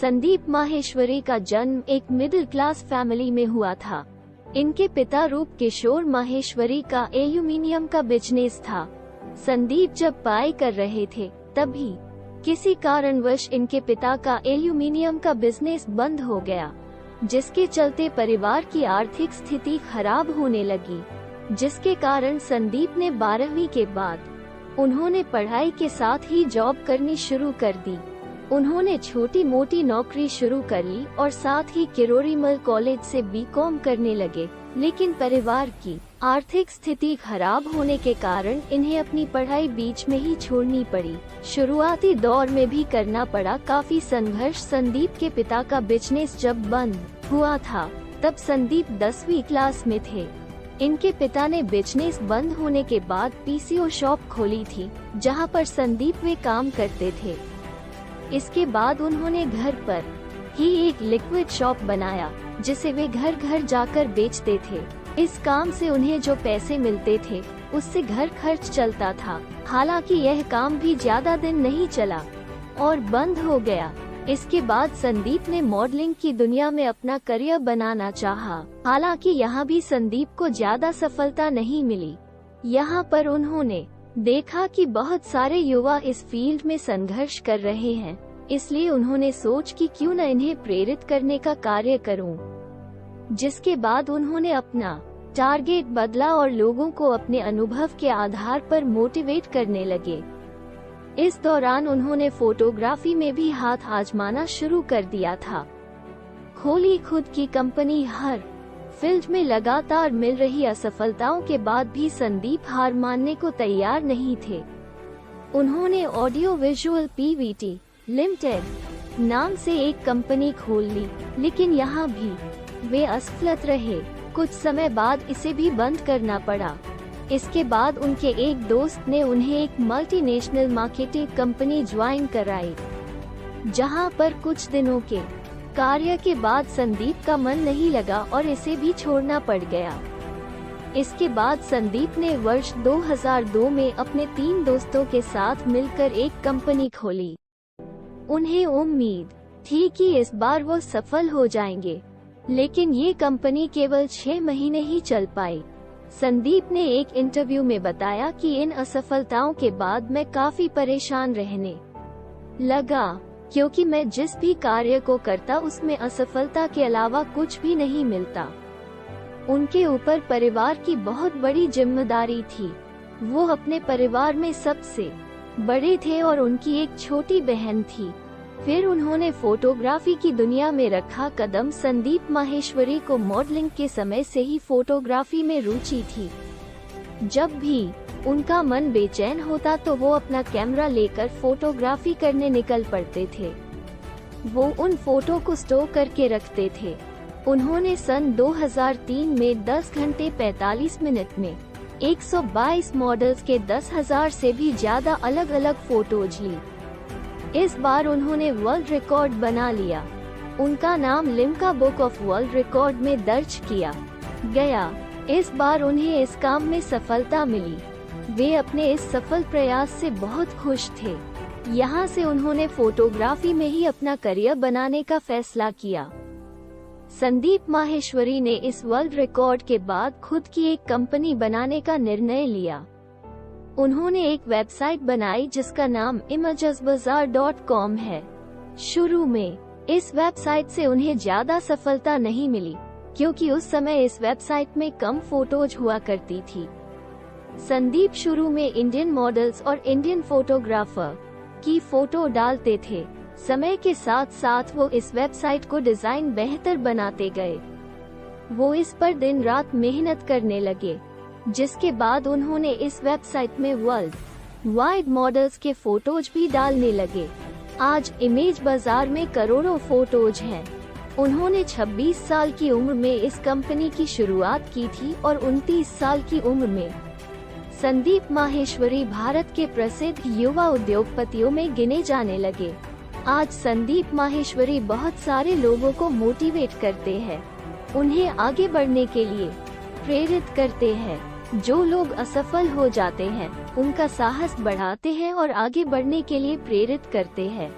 संदीप माहेश्वरी का जन्म एक मिडिल क्लास फैमिली में हुआ था। इनके पिता रूप किशोर माहेश्वरी का एल्यूमिनियम का बिजनेस था। संदीप जब पढ़ाई कर रहे थे तभी किसी कारणवश इनके पिता का एल्यूमिनियम का बिजनेस बंद हो गया, जिसके चलते परिवार की आर्थिक स्थिति खराब होने लगी, जिसके कारण संदीप ने 12वीं के बाद उन्होंने पढ़ाई के साथ ही जॉब करनी शुरू कर दी। उन्होंने छोटी मोटी नौकरी शुरू कर ली और साथ ही किरोड़ीमल कॉलेज से बीकॉम करने लगे, लेकिन परिवार की आर्थिक स्थिति खराब होने के कारण इन्हें अपनी पढ़ाई बीच में ही छोड़नी पड़ी। शुरुआती दौर में भी करना पड़ा काफी संघर्ष। संदीप के पिता का बिजनेस जब बंद हुआ था तब संदीप 10वीं क्लास में थे। इनके पिता ने बिजनेस बंद होने के बाद पीसीओ शॉप खोली थी, जहां पर संदीप वे काम करते थे। इसके बाद उन्होंने घर पर ही एक लिक्विड शॉप बनाया, जिसे वे घर घर जाकर बेचते थे। इस काम से उन्हें जो पैसे मिलते थे उससे घर खर्च चलता था। हालांकि यह काम भी ज्यादा दिन नहीं चला और बंद हो गया। इसके बाद संदीप ने मॉडलिंग की दुनिया में अपना करियर बनाना चाहा। हालांकि यहाँ भी संदीप को ज्यादा सफलता नहीं मिली। यहाँ पर उन्होंने देखा कि बहुत सारे युवा इस फील्ड में संघर्ष कर रहे हैं, इसलिए उन्होंने सोच कि क्यों न इन्हें प्रेरित करने का कार्य करूं। जिसके बाद उन्होंने अपना टारगेट बदला और लोगों को अपने अनुभव के आधार पर मोटिवेट करने लगे। इस दौरान उन्होंने फोटोग्राफी में भी हाथ आजमाना शुरू कर दिया था। खोली खुद की कंपनी। हर फील्ड में लगातार मिल रही असफलताओं के बाद भी संदीप हार मानने को तैयार नहीं थे। उन्होंने ऑडियो विजुअल पीवीटी लिमिटेड नाम से एक कंपनी खोल ली, लेकिन यहाँ भी वे असफल रहे। कुछ समय बाद इसे भी बंद करना पड़ा। इसके बाद उनके एक दोस्त ने उन्हें एक मल्टीनेशनल मार्केटिंग कंपनी ज्वाइन कराई, जहां पर कुछ दिनों के कार्य के बाद संदीप का मन नहीं लगा और इसे भी छोड़ना पड़ गया। इसके बाद संदीप ने वर्ष 2002 में अपने 3 दोस्तों के साथ मिलकर एक कंपनी खोली। उन्हें उम्मीद थी कि इस बार वो सफल हो जाएंगे, लेकिन ये कंपनी केवल 6 महीने ही चल पाई। संदीप ने एक इंटरव्यू में बताया कि इन असफलताओं के बाद मैं काफी परेशान रहने लगा, क्योंकि मैं जिस भी कार्य को करता उसमें असफलता के अलावा कुछ भी नहीं मिलता। उनके ऊपर परिवार की बहुत बड़ी जिम्मेदारी थी। वो अपने परिवार में सबसे बड़े थे और उनकी एक छोटी बहन थी। फिर उन्होंने फोटोग्राफी की दुनिया में रखा कदम। संदीप माहेश्वरी को मॉडलिंग के समय से ही फोटोग्राफी में रुचि थी। जब भी उनका मन बेचैन होता तो वो अपना कैमरा लेकर फोटोग्राफी करने निकल पड़ते थे। वो उन फोटो को स्टोर करके रखते थे। उन्होंने सन 2003 में 10 घंटे 45 मिनट में 122 मॉडल्स के 10,000 से भी ज्यादा अलग अलग फोटोज ली। इस बार उन्होंने वर्ल्ड रिकॉर्ड बना लिया। उनका नाम Limca book of world record में दर्ज किया गया। इस बार उन्हें इस काम में सफलता मिली। वे अपने इस सफल प्रयास से बहुत खुश थे। यहाँ से उन्होंने फोटोग्राफी में ही अपना करियर बनाने का फैसला किया। संदीप माहेश्वरी ने इस वर्ल्ड रिकॉर्ड के बाद खुद की एक कंपनी बनाने का निर्णय लिया। उन्होंने एक वेबसाइट बनाई जिसका नाम imagesbazaar.com है। शुरू में इस वेबसाइट से उन्हें ज्यादा सफलता नहीं मिली, क्योंकि उस समय इस वेबसाइट में कम फोटोज हुआ करती थी। संदीप शुरू में इंडियन मॉडल्स और इंडियन फोटोग्राफर की फोटो डालते थे। समय के साथ साथ वो इस वेबसाइट को डिजाइन बेहतर बनाते गए। वो इस पर दिन रात मेहनत करने लगे, जिसके बाद उन्होंने इस वेबसाइट में वर्ल्ड वाइड मॉडल्स के फोटोज भी डालने लगे। आज इमेज बाजार में करोड़ों फोटोज हैं। उन्होंने 26 साल की उम्र में इस कंपनी की शुरुआत की थी और 29 साल की उम्र में संदीप माहेश्वरी भारत के प्रसिद्ध युवा उद्योगपतियों में गिने जाने लगे। आज संदीप माहेश्वरी बहुत सारे लोगों को मोटिवेट करते हैं, उन्हें आगे बढ़ने के लिए प्रेरित करते हैं। जो लोग असफल हो जाते हैं उनका साहस बढ़ाते हैं और आगे बढ़ने के लिए प्रेरित करते हैं।